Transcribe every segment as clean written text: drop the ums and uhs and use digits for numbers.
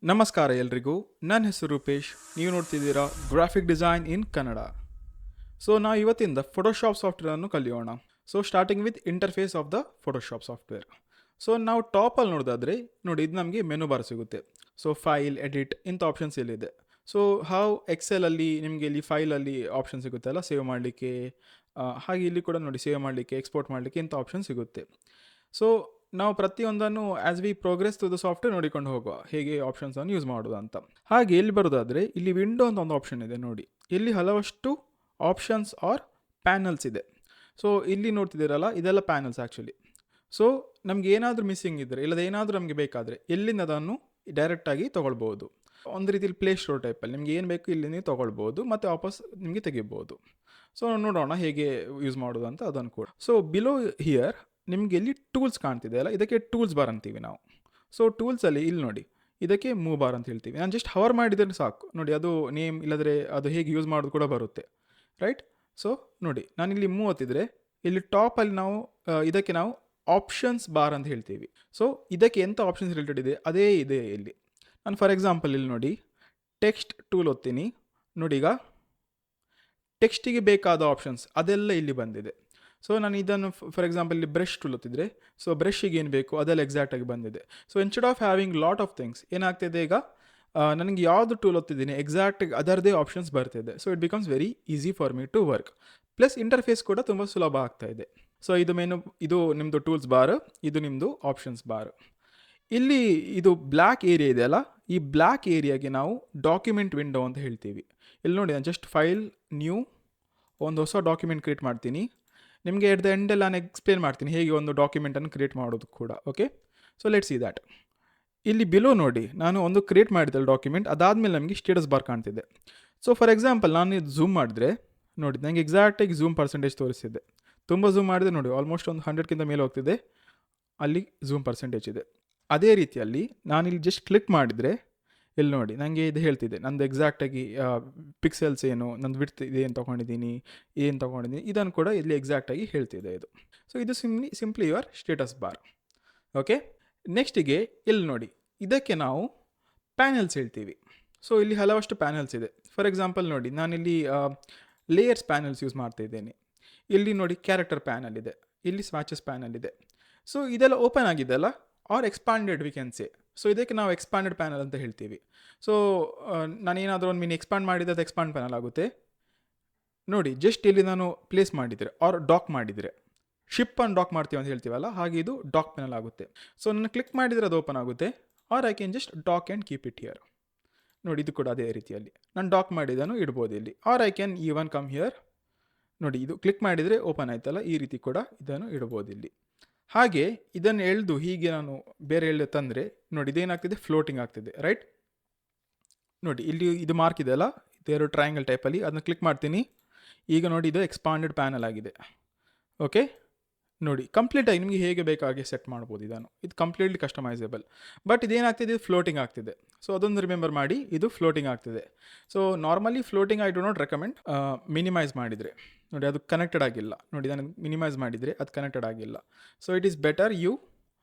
ನಮಸ್ಕಾರ ಎಲ್ರಿಗೂ. ನನ್ನ ಹೆಸರು ರೂಪೇಶ್. ನೀವು ನೋಡ್ತಿದ್ದೀರಾ graphic design in Kannada. So ನಾವು ಇವತ್ತಿಂದ ಫೋಟೋಶಾಪ್ ಸಾಫ್ಟ್ವೇರನ್ನು ಕಲಿಯೋಣ. So starting with interface of the Photoshop software. So ನಾವು ಟಾಪಲ್ಲಿ ನೋಡೋದಾದರೆ ನೋಡಿ, ಇದು ನಮಗೆ ಮೆನು ಬಾರ್ ಸಿಗುತ್ತೆ. ಸೊ ಫೈಲ್, ಎಡಿಟ್ ಇಂಥ ಆಪ್ಷನ್ಸ್ ಇಲ್ಲಿದೆ. ಸೊ ಎಕ್ಸೆಲಲ್ಲಿ ನಿಮಗೆ ಇಲ್ಲಿ ಫೈಲಲ್ಲಿ ಆಪ್ಷನ್ ಸಿಗುತ್ತೆ ಅಲ್ಲ, ಸೇವ್ ಮಾಡಲಿಕ್ಕೆ. ಹಾಗೆ ಇಲ್ಲಿ ಕೂಡ ನೋಡಿ, ಸೇವ್ ಮಾಡಲಿಕ್ಕೆ, ಎಕ್ಸ್ಪೋರ್ಟ್ ಮಾಡಲಿಕ್ಕೆ ಇಂಥ ಆಪ್ಷನ್ ಸಿಗುತ್ತೆ. ಸೊ ನಾವು ಪ್ರತಿಯೊಂದನ್ನು as we progress to the software ನೋಡಿಕೊಂಡು ಹೋಗುವ ಹೇಗೆ ಆಪ್ಷನ್ಸನ್ನು ಯೂಸ್ ಮಾಡೋದು ಅಂತ. ಹಾಗೆ ಇಲ್ಲಿ ಬರೋದಾದರೆ ಇಲ್ಲಿ ವಿಂಡೋ ಅಂತ ಒಂದು ಆಪ್ಷನ್ ಇದೆ ನೋಡಿ. ಇಲ್ಲಿ ಹಲವಷ್ಟು ಆಪ್ಷನ್ಸ್ ಆರ್ ಪ್ಯಾನಲ್ಸ್ ಇದೆ. ಸೊ ಇಲ್ಲಿ ನೋಡ್ತಿದ್ದೀರಲ್ಲ, ಇದೆಲ್ಲ ಪ್ಯಾನಲ್ಸ್ ಆ್ಯಕ್ಚುಲಿ. ಸೊ ನಮ್ಗೆ ಏನಾದರೂ ಮಿಸ್ಸಿಂಗ್ ಇದ್ದರೆ, ಇಲ್ಲದ ಏನಾದರೂ ನಮಗೆ ಬೇಕಾದರೆ ಎಲ್ಲಿಂದ ಅದನ್ನು ಡೈರೆಕ್ಟಾಗಿ ತೊಗೊಳ್ಬೋದು. ಒಂದು ರೀತಿಯಲ್ಲಿ ಪ್ಲೇ ಸ್ಟೋರ್ ಟೈಪಲ್ಲಿ ನಿಮ್ಗೆ ಏನು ಬೇಕು ಇಲ್ಲಿ ನೀವು ತೊಗೊಳ್ಬೋದು ಮತ್ತು ವಾಪಸ್ ನಿಮಗೆ ತೆಗಿಬೋದು. ಸೊ ನೋಡೋಣ ಹೇಗೆ ಯೂಸ್ ಮಾಡೋದು ಅಂತ ಅದನ್ನು ಕೂಡ. ಸೊ ಬಿಲೋ ಹಿಯರ್ ನಿಮಗೆ ಇಲ್ಲಿ ಟೂಲ್ಸ್ ಕಾಣ್ತಿದೆ ಅಲ್ಲ, ಇದಕ್ಕೆ ಟೂಲ್ಸ್ ಬಾರ್ ಅಂತೀವಿ ನಾವು. ಸೊ ಟೂಲ್ಸಲ್ಲಿ ಇಲ್ಲಿ ನೋಡಿ, ಇದಕ್ಕೆ ಮೂವ್ ಬಾರ್ ಅಂತ ಹೇಳ್ತೀವಿ. ನಾನು ಜಸ್ಟ್ ಹವರ್ ಮಾಡಿದರೆ ಸಾಕು ನೋಡಿ, ಅದು ನೇಮ್ ಇಲ್ಲದ್ರೆ ಅದು ಹೇಗೆ ಯೂಸ್ ಮಾಡೋದು ಕೂಡ ಬರುತ್ತೆ, ರೈಟ್. ಸೊ ನೋಡಿ, ನಾನಿಲ್ಲಿ ಮೂವ್ ಒತ್ತಿದ್ರೆ ಇಲ್ಲಿ ಟಾಪಲ್ಲಿ ನಾವು ಇದಕ್ಕೆ ನಾವು ಆಪ್ಷನ್ಸ್ ಬಾರ್ ಅಂತ ಹೇಳ್ತೀವಿ. ಸೊ ಇದಕ್ಕೆ ಎಂಥ ಆಪ್ಷನ್ಸ್ ರಿಲೇಟೆಡ್ ಇದೆ ಅದೇ ಇದೆ ಇಲ್ಲಿ. ನಾನು ಫಾರ್ ಎಕ್ಸಾಂಪಲ್ ಇಲ್ಲಿ ನೋಡಿ ಟೆಕ್ಸ್ಟ್ ಟೂಲ್ ಒತ್ತೀನಿ ನೋಡಿ. ಈಗ ಟೆಕ್ಸ್ಟಿಗೆ ಬೇಕಾದ ಆಪ್ಷನ್ಸ್ ಅದೆಲ್ಲ ಇಲ್ಲಿ ಬಂದಿದೆ. ಸೊ ನಾನು ಇದನ್ನು ಫಾರ್ ಎಕ್ಸಾಂಪಲ್ ಇಲ್ಲಿ ಬ್ರಷ್ ಟೂಲ್ ಒತ್ತಿದ್ರೆ, ಸೊ ಬ್ರಷ್ಷಿಗೆ ಏನು ಬೇಕು ಅದೆಲ್ಲ ಎಕ್ಸಾಕ್ಟಾಗಿ ಬಂದಿದೆ. So instead of having lot of things ಏನಾಗ್ತಿದೆ, ಈಗ ನನಗೆ ಯಾವುದು ಟೂಲ್ ಒತ್ತಿದ್ದೀನಿ ಎಕ್ಸಾಕ್ಟಾಗಿ ಅದರದೇ ಆಪ್ಷನ್ಸ್ ಬರ್ತಿದೆ. So it becomes very easy for me to work. Plus interface ಕೂಡ ತುಂಬ ಸುಲಭ ಆಗ್ತಾ ಇದೆ. ಸೊ ಇದು ಇದು ನಿಮ್ಮದು ಟೂಲ್ಸ್ ಬಾರ್, ಇದು ನಿಮ್ಮದು ಆಪ್ಷನ್ಸ್ ಬಾರ್. ಇಲ್ಲಿ ಇದು ಬ್ಲ್ಯಾಕ್ ಏರಿಯಾ ಇದೆ ಅಲ್ಲ, ಈ ಬ್ಲ್ಯಾಕ್ ಏರಿಯಾಗೆ ನಾವು ಡಾಕ್ಯುಮೆಂಟ್ ವಿಂಡೋ ಅಂತ ಹೇಳ್ತೀವಿ. ಇಲ್ಲಿ ನೋಡಿ, ನಾನು ಜಸ್ಟ್ ಫೈಲ್, ನ್ಯೂ, ಒಂದು ಹೊಸ ಡಾಕ್ಯುಮೆಂಟ್ ಕ್ರಿಯೇಟ್ ಮಾಡ್ತೀನಿ. ನಿಮಗೆ ಎಟ್ ದ ಎಂಡಲ್ಲಿ ನಾನು ಎಕ್ಸ್ಪ್ಲೇನ್ ಮಾಡ್ತೀನಿ ಹೇಗೆ ಒಂದು ಡಾಕ್ಯುಮೆಂಟನ್ನು ಕ್ರಿಯೇಟ್ ಮಾಡೋದು ಕೂಡ. Okay, so let's see that. ಇಲ್ಲಿ ಬಿಲೋ ನೋಡಿ, ನಾನು ಒಂದು ಕ್ರಿಯೇಟ್ ಮಾಡಿದ್ದಲ್ಲ ಡಾಕ್ಯುಮೆಂಟ್, ಅದಾದಮೇಲೆ ನಮಗೆ ಸ್ಟೇಟಸ್ ಬಾರ್ ಕಾಣ್ತಿದೆ. ಸೊ ಫಾರ್ ಎಕ್ಸಾಂಪಲ್ ನಾನು ಇದು ಝೂಮ್ ಮಾಡಿದ್ರೆ ನೋಡಿ, ನನಗೆ ಎಕ್ಸಾಕ್ಟಾಗಿ ಝೂಮ್ ಪರ್ಸೆಂಟೇಜ್ ತೋರಿಸ್ತಿದೆ. ತುಂಬ ಝೂಮ್ ಮಾಡಿದ್ರೆ ನೋಡಿ ಆಲ್ಮೋಸ್ಟ್ ಒಂದು 100ಕ್ಕಿಂತ ಮೇಲೆ ಹೋಗ್ತಿದೆ, ಅಲ್ಲಿ ಝೂಮ್ ಪರ್ಸೆಂಟೇಜ್ ಇದೆ. ಅದೇ ರೀತಿಯಲ್ಲಿ ನಾನಿಲ್ಲಿ ಜಸ್ಟ್ ಕ್ಲಿಕ್ ಮಾಡಿದರೆ ಇಲ್ಲಿ ನೋಡಿ, ನನಗೆ ಇದು ಹೇಳ್ತಿದೆ ನಂದು ಎಕ್ಸಾಕ್ಟಾಗಿ ಪಿಕ್ಸೆಲ್ಸ್ ಏನು, ನಂದು ವಿಡ್ತ್ ಇದೇನು ತೊಗೊಂಡಿದ್ದೀನಿ, ಏನು ತೊಗೊಂಡಿದ್ದೀನಿ, ಇದನ್ನು ಕೂಡ ಇಲ್ಲಿ ಎಕ್ಸಾಕ್ಟಾಗಿ ಹೇಳ್ತಿದೆ ಇದು. ಸೊ ಇದು simply your status bar. Okay, ನೆಕ್ಸ್ಟಿಗೆ ಇಲ್ಲಿ ನೋಡಿ, ಇದಕ್ಕೆ ನಾವು ಪ್ಯಾನಲ್ಸ್ ಹೇಳ್ತೀವಿ. ಸೊ ಇಲ್ಲಿ ಹಲವಷ್ಟು ಪ್ಯಾನಲ್ಸ್ ಇದೆ. ಫಾರ್ ಎಕ್ಸಾಂಪಲ್ ನೋಡಿ, ನಾನಿಲ್ಲಿ ಲೇಯರ್ಸ್ ಪ್ಯಾನಲ್ಸ್ ಯೂಸ್ ಮಾಡ್ತಾ ಇದ್ದೇನೆ. ಇಲ್ಲಿ ನೋಡಿ ಕ್ಯಾರೆಕ್ಟರ್ ಪ್ಯಾನಲ್ ಇದೆ, ಇಲ್ಲಿ ಸ್ವಾಚಸ್ ಪ್ಯಾನಲ್ ಇದೆ. ಸೊ ಇದೆಲ್ಲ ಓಪನ್ ಆಗಿದೆ ಅಲ್ಲ, or expanded we can say. So ಇದಕ್ಕೆ ನಾವು ಎಕ್ಸ್ಪಾಂಡೆಡ್ ಪ್ಯಾನಲ್ ಅಂತ ಹೇಳ್ತೀವಿ. ಸೊ ನಾನೇನಾದರೂ ಒಂದು ಎಕ್ಸ್ಪಾಂಡ್ ಮಾಡಿದರೆ ಅದು ಎಕ್ಸ್ಪಾಂಡ್ ಪ್ಯಾನಲ್ ಆಗುತ್ತೆ ನೋಡಿ. ಜಸ್ಟ್ ಇಲ್ಲಿ ನಾನು ಪ್ಲೇಸ್ ಮಾಡಿದರೆ ಆರ್ ಡಾಕ್ ಮಾಡಿದರೆ, ಶಿಪ್ ಅನ್ನು ಡಾಕ್ ಮಾಡ್ತೀವಿ ಅಂತ ಹೇಳ್ತೀವಲ್ಲ, ಹಾಗೆ ಇದು ಡಾಕ್ ಪ್ಯಾನಲ್ ಆಗುತ್ತೆ. ಸೊ ನಾನು ಕ್ಲಿಕ್ ಮಾಡಿದರೆ ಅದು ಓಪನ್ ಆಗುತ್ತೆ, or I can just dock and keep it here ನೋಡಿ. ಇದು ಕೂಡ ಅದೇ ರೀತಿಯಲ್ಲಿ ನಾನು ಡಾಕ್ ಮಾಡಿದನು ಇಡ್ಬೋದು ಇಲ್ಲಿ, or I can even come here ನೋಡಿ. ಇದು ಕ್ಲಿಕ್ ಮಾಡಿದರೆ ಓಪನ್ ಆಯ್ತಲ್ಲ, ಈ ರೀತಿ ಕೂಡ ಇದನ್ನು ಇಡ್ಬೋದು ಇಲ್ಲಿ. ಹಾಗೆ ಇದನ್ನು ಎಳೆದು ಹೀಗೆ ನಾನು ಬೇರೆ ಎಳ್ದು ತಂದರೆ ನೋಡಿ, ಇದೇನಾಗ್ತಿದೆ, ಫ್ಲೋಟಿಂಗ್ ಆಗ್ತಿದೆ, ರೈಟ್. ನೋಡಿ ಇಲ್ಲಿ ಇದು ಮಾರ್ಕ್ ಇದೆ ಅಲ್ಲ, ಇದೇರು ಟ್ರಯಾಂಗಲ್ ಟೈಪಲ್ಲಿ, ಅದನ್ನ ಕ್ಲಿಕ್ ಮಾಡ್ತೀನಿ. ಈಗ ನೋಡಿ, ಇದು ಎಕ್ಸ್ಪಾಂಡೆಡ್ ಪ್ಯಾನಲ್ ಆಗಿದೆ. ಓಕೆ ನೋಡಿ, ಕಂಪ್ಲೀಟಾಗಿ ನಿಮಗೆ ಹೇಗೆ ಬೇಕಾಗಿ ಸೆಟ್ ಮಾಡ್ಬೋದು ಇದನ್ನು. ಇದು ಕಂಪ್ಲೀಟ್ಲಿ ಕಸ್ಟಮೈಸೇಬಲ್. ಬಟ್ ಇದೇನಾಗ್ತಿದೆ, ಇದು ಫ್ಲೋಟಿಂಗ್ ಆಗ್ತಿದೆ. ಸೊ ಅದೊಂದು ರಿಮೆಂಬರ್ ಮಾಡಿ, ಇದು ಫ್ಲೋಟಿಂಗ್ ಆಗ್ತಿದೆ. So normally floating I do not recommend. Minimise ಮಾಡಿದರೆ ನೋಡಿ, ಅದು ಕನೆಕ್ಟೆಡ್ ಆಗಿಲ್ಲ ನೋಡಿ, ನಾನು ಮಿನಿಮೈಸ್ ಮಾಡಿದರೆ ಅದು ಕನೆಕ್ಟೆಡ್ ಆಗಿಲ್ಲ. So it is better you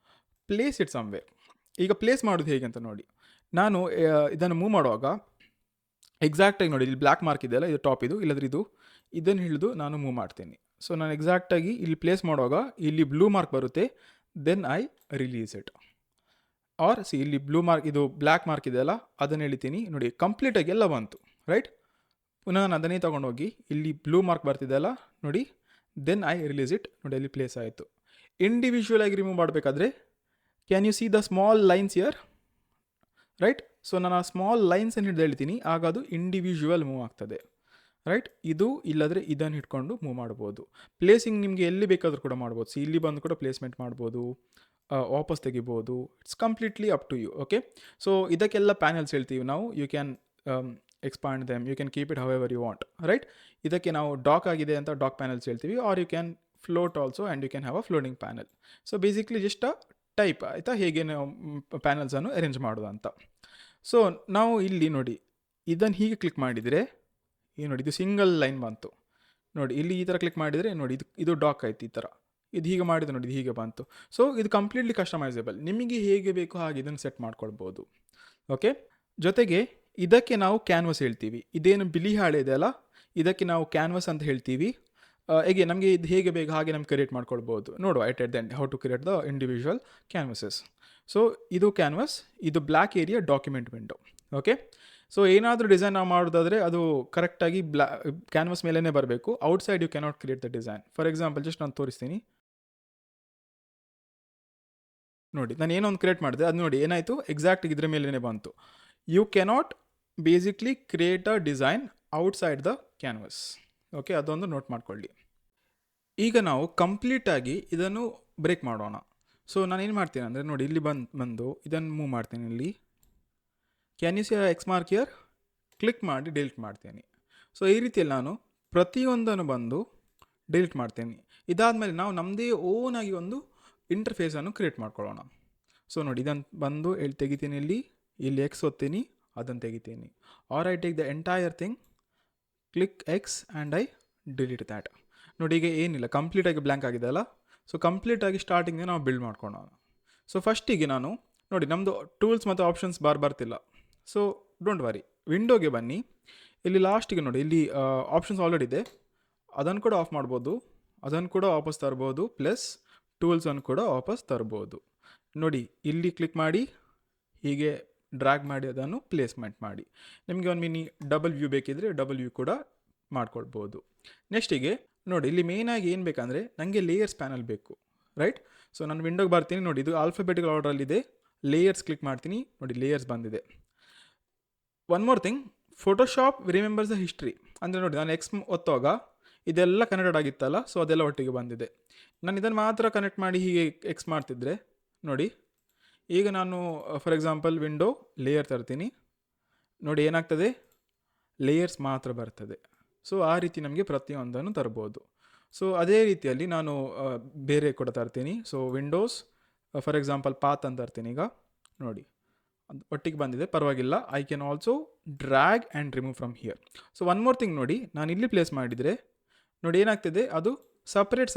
place it somewhere. ಈಗ ಪ್ಲೇಸ್ ಮಾಡೋದು ಹೇಗೆ ಅಂತ ನೋಡಿ, ನಾನು ಇದನ್ನು ಮೂವ್ ಮಾಡುವಾಗ ಎಕ್ಸಾಕ್ಟಾಗಿ ನೋಡಿ, ಇಲ್ಲಿ ಬ್ಲ್ಯಾಕ್ ಮಾರ್ಕ್ ಇದೆಯಲ್ಲ, ಇದು ಟಾಪ್, ಇದು ಇಲ್ಲದ್ರೆ ಇದನ್ನು ಹಿಡಿದು ನಾನು ಮೂವ್ ಮಾಡ್ತೀನಿ. ಸೊ ನಾನು ಎಕ್ಸಾಕ್ಟಾಗಿ ಇಲ್ಲಿ ಪ್ಲೇಸ್ ಮಾಡುವಾಗ ಇಲ್ಲಿ ಬ್ಲೂ ಮಾರ್ಕ್ ಬರುತ್ತೆ, then I release it. Or see ಇಲ್ಲಿ ಬ್ಲೂ ಮಾರ್ಕ್, ಇದು ಬ್ಲ್ಯಾಕ್ ಮಾರ್ಕ್ ಇದೆಯಲ್ಲ, ಅದನ್ನು ಎಳಿತೀನಿ ನೋಡಿ, ಕಂಪ್ಲೀಟಾಗಿ ಎಲ್ಲ ಬಂತು, ರೈಟ್. ಪುನಃ ನಾನು ಅದನ್ನೇ ತೊಗೊಂಡೋಗಿ ಇಲ್ಲಿ ಬ್ಲೂ ಮಾರ್ಕ್ ಬರ್ತಿದೆಯಲ್ಲ ನೋಡಿ, ದೆನ್ ಐ ರಿಲೀಸ್ ಇಟ್ ನೋಡಿ, ಅಲ್ಲಿ ಪ್ಲೇಸ್ ಆಯಿತು. ಇಂಡಿವಿಜುವಲ್ ಆಗಿ ರಿಮೂವ್ ಮಾಡಬೇಕಾದ್ರೆ can you C the small lines year, right. So ನಾನು ಆ ಸ್ಮಾಲ್ ಲೈನ್ಸನ್ನು ಹಿಡಿದು ಹೇಳ್ತೀನಿ, ಆಗ ಅದು ಇಂಡಿವಿಜುವಲ್ ಮೂವ್ ಆಗ್ತದೆ, ರೈಟ್. ಇದು ಇಲ್ಲದ್ರೆ ಇದನ್ನು ಇಟ್ಕೊಂಡು ಮೂವ್ ಮಾಡ್ಬೋದು. ಪ್ಲೇಸಿಂಗ್ ನಿಮಗೆ ಎಲ್ಲಿ ಬೇಕಾದರೂ ಕೂಡ ಮಾಡ್ಬೋದು. ಸಿ ಇಲ್ಲಿ ಬಂದು ಕೂಡ ಪ್ಲೇಸ್ಮೆಂಟ್ ಮಾಡ್ಬೋದು, ವಾಪಸ್ ತೆಗಿಬೋದು. It's completely up to you. Okay, so ಇದಕ್ಕೆಲ್ಲ ಪ್ಯಾನಲ್ಸ್ ಹೇಳ್ತೀವಿ ನಾವು. You can expand them, you can keep it however you want, right. ಇದಕ್ಕೆ ನಾವು ಡಾಕ್ ಆಗಿದೆ ಅಂತ ಡಾಕ್ ಪ್ಯಾನಲ್ಸ್ ಹೇಳ್ತೀವಿ, or you can float also and you can have a floating panel. So basically just a type ಆಯಿತಾ, ಹೇಗೆ ನಾವು ಪ್ಯಾನಲ್ಸನ್ನು arrange ಮಾಡೋದು ಅಂತ. ಸೊ ನಾವು ಇಲ್ಲಿ ನೋಡಿ, ಇದನ್ನು ಹೀಗೆ ಕ್ಲಿಕ್ ಮಾಡಿದರೆ ನೋಡಿ, ಇದು ಸಿಂಗಲ್ ಲೈನ್ ಬಂತು ನೋಡಿ. ಇಲ್ಲಿ ಈ ಥರ ಕ್ಲಿಕ್ ಮಾಡಿದರೆ ನೋಡಿ, ಇದು ಡಾಕ್ ಆಯ್ತು ಈ ಥರ. ಇದು ಹೀಗೆ ಮಾಡಿದರೆ ನೋಡಿ, ಇದು ಹೀಗೆ ಬಂತು. ಸೊ ಇದು ಕಂಪ್ಲೀಟ್ಲಿ ಕಸ್ಟಮೈಸೇಬಲ್, ನಿಮಗೆ ಹೇಗೆ ಬೇಕೋ ಹಾಗೆ ಇದನ್ನು ಸೆಟ್ ಮಾಡ್ಕೊಳ್ಬೋದು. ಓಕೆ, ಜೊತೆಗೆ ಇದಕ್ಕೆ ನಾವು ಕ್ಯಾನ್ವಸ್ ಹೇಳ್ತೀವಿ. ಇದೇನು ಬಿಳಿ ಹಾಳೆ ಇದೆ ಅಲ್ಲ, ಇದಕ್ಕೆ ನಾವು ಕ್ಯಾನ್ವಸ್ ಅಂತ ಹೇಳ್ತೀವಿ. ಹೇಗೆ ನಮಗೆ ಇದು ಹೇಗೆ ಬೇಕು ಹಾಗೆ ನಮ್ಗೆ ಕ್ರಿಯೇಟ್ ಮಾಡ್ಕೊಳ್ಬೋದು. ನೋಡುವ at the end how to create the individual canvases. So ಇದು ಕ್ಯಾನ್ವಸ್, ಇದು black area document window. Okay, so ಏನಾದರೂ ಡಿಸೈನ್ ನಾವು ಮಾಡೋದಾದರೆ ಅದು ಕರೆಕ್ಟಾಗಿ ಕ್ಯಾನ್ವಸ್ ಮೇಲೇ ಬರಬೇಕು. Outside you cannot create the design. For example just ನಾನು ತೋರಿಸ್ತೀನಿ. ನೋಡಿ ನಾನು ಏನೋ ಒಂದು ಕ್ರಿಯೇಟ್ ಮಾಡಿದೆ, ಅದು ನೋಡಿ ಏನಾಯಿತು, ಎಕ್ಸಾಕ್ಟ್ ಇದ್ರ ಮೇಲೇ ಬಂತು. You cannot basically create a design outside the canvas. Okay, ಅದೊಂದು ನೋಟ್ ಮಾಡ್ಕೊಳ್ಳಿ. ಈಗ ನಾವು ಕಂಪ್ಲೀಟಾಗಿ ಇದನ್ನು ಬ್ರೇಕ್ ಮಾಡೋಣ. ಸೊ ನಾನು ಏನು ಮಾಡ್ತೀನಿ ಅಂದರೆ ನೋಡಿ, ಇಲ್ಲಿ ಬಂದು ಇದನ್ನು ಮೂವ್ ಮಾಡ್ತೀನಿ. ಇಲ್ಲಿ can you C X mark year, click ಮಾಡಿ ಡಿಲೀಟ್ ಮಾಡ್ತೀನಿ. ಸೊ ಈ ರೀತಿಯಲ್ಲಿ ನಾನು ಪ್ರತಿಯೊಂದನ್ನು ಬಂದು ಡಿಲೀಟ್ ಮಾಡ್ತೀನಿ. ಇದಾದಮೇಲೆ ನಾವು ನಮ್ಮದೇ ಓನಾಗಿ ಒಂದು ಇಂಟರ್ಫೇಸನ್ನು ಕ್ರಿಯೇಟ್ ಮಾಡ್ಕೊಳ್ಳೋಣ. ಸೊ ನೋಡಿ, ಇದನ್ನು ಬಂದು ತೆಗಿತೀನಿ. ಇಲ್ಲಿ ಎಕ್ಸ್ ಒತ್ತೀನಿ, ಅದನ್ನು ತೆಗಿತೀನಿ. Or I take the entire thing, click x and I delete that. ನೋಡಿ ಈಗ ಏನಿಲ್ಲ, ಕಂಪ್ಲೀಟಾಗಿ ಬ್ಲ್ಯಾಂಕ್ ಆಗಿದೆ ಅಲ್ಲ. ಸೊ ಕಂಪ್ಲೀಟಾಗಿ ಸ್ಟಾರ್ಟಿಂಗ್ ನಾವು ಬಿಲ್ಡ್ ಮಾಡ್ಕೊಳ್ಳೋಣ. ಸೊ ಫಸ್ಟಿಗೆ ನಾನು ನೋಡಿ, ನಮ್ಮದು ಟೂಲ್ಸ್ ಮತ್ತು ಆಪ್ಷನ್ಸ್ ಬರ್ತಿಲ್ಲ. ಸೊ ಡೋಂಟ್ ವರಿ, ವಿಂಡೋಗೆ ಬನ್ನಿ. ಇಲ್ಲಿ ಲಾಸ್ಟಿಗೆ ನೋಡಿ, ಇಲ್ಲಿ ಆಪ್ಷನ್ಸ್ ಆಲ್ರೆಡಿ ಇದೆ, ಅದನ್ನು ಕೂಡ ಆಫ್ ಮಾಡ್ಬೋದು, ಅದನ್ನು ಕೂಡ ವಾಪಸ್ ತರ್ಬೋದು, ಪ್ಲಸ್ ಟೂಲ್ಸನ್ನು ಕೂಡ ವಾಪಸ್ ತರ್ಬೋದು. ನೋಡಿ ಇಲ್ಲಿ ಕ್ಲಿಕ್ ಮಾಡಿ ಹೀಗೆ ಡ್ರ್ಯಾಗ್ ಮಾಡಿ ಅದನ್ನು ಪ್ಲೇಸ್ಮೆಂಟ್ ಮಾಡಿ. ನಿಮಗೆ ಒಂದು ಮಿನಿ ಡಬಲ್ ವ್ಯೂ ಬೇಕಿದ್ರೆ ಡಬಲ್ ವ್ಯೂ ಕೂಡ ಮಾಡ್ಕೊಳ್ಬೋದು. ನೆಕ್ಸ್ಟಿಗೆ ನೋಡಿ, ಇಲ್ಲಿ ಮೇಯ್ನಾಗಿ ಏನು ಬೇಕಂದರೆ ನನಗೆ ಲೇಯರ್ಸ್ ಪ್ಯಾನಲ್ ಬೇಕು, ರೈಟ್. ಸೊ ನಾನು ವಿಂಡೋಗೆ ಬರ್ತೀನಿ. ನೋಡಿ ಇದು ಆಲ್ಫಾಬೆಟಿಕಲ್ ಆರ್ಡ್ರಲ್ಲಿದೆ, ಲೇಯರ್ಸ್ ಕ್ಲಿಕ್ ಮಾಡ್ತೀನಿ. ನೋಡಿ ಲೇಯರ್ಸ್ ಬಂದಿದೆ. One more thing, Photoshop remembers the history. ಅಂದರೆ ನೋಡಿ, ನಾನು ಎಕ್ಸ್ ಒತ್ತುವಾಗ ಇದೆಲ್ಲ ಕನೆಕ್ಟೆಡ್ ಆಗಿತ್ತಲ್ಲ, ಸೊ ಅದೆಲ್ಲ ಒಟ್ಟಿಗೆ ಬಂದಿದೆ. ನಾನು ಇದನ್ನು ಮಾತ್ರ ಕನೆಕ್ಟ್ ಮಾಡಿ ಹೀಗೆ ಎಕ್ಸ್ ಮಾಡ್ತಿದ್ರೆ ನೋಡಿ, ಈಗ ನಾನು ಫಾರ್ ಎಕ್ಸಾಂಪಲ್ ವಿಂಡೋ ಲೇಯರ್ ತರ್ತೀನಿ. ನೋಡಿ ಏನಾಗ್ತದೆ, ಲೇಯರ್ಸ್ ಮಾತ್ರ ಬರ್ತದೆ. ಸೊ ಆ ರೀತಿ ನಮಗೆ ಪ್ರತಿಯೊಂದನ್ನು ತರ್ಬೋದು. ಸೊ ಅದೇ ರೀತಿಯಲ್ಲಿ ನಾನು ಬೇರೆ ಕೂಡ ತರ್ತೀನಿ. So Windows for example path ಅಂತ ತರ್ತೀನಿ. ಈಗ ನೋಡಿ ಅದು ಒಟ್ಟಿಗೆ ಬಂದಿದೆ, ಪರವಾಗಿಲ್ಲ. I can also drag and remove from here. So one more thing, ನೋಡಿ ನಾನು ಇಲ್ಲಿ ಪ್ಲೇಸ್ ಮಾಡಿದರೆ ನೋಡಿ ಏನಾಗ್ತದೆ, ಅದು ಸಪ್ರೇಟ್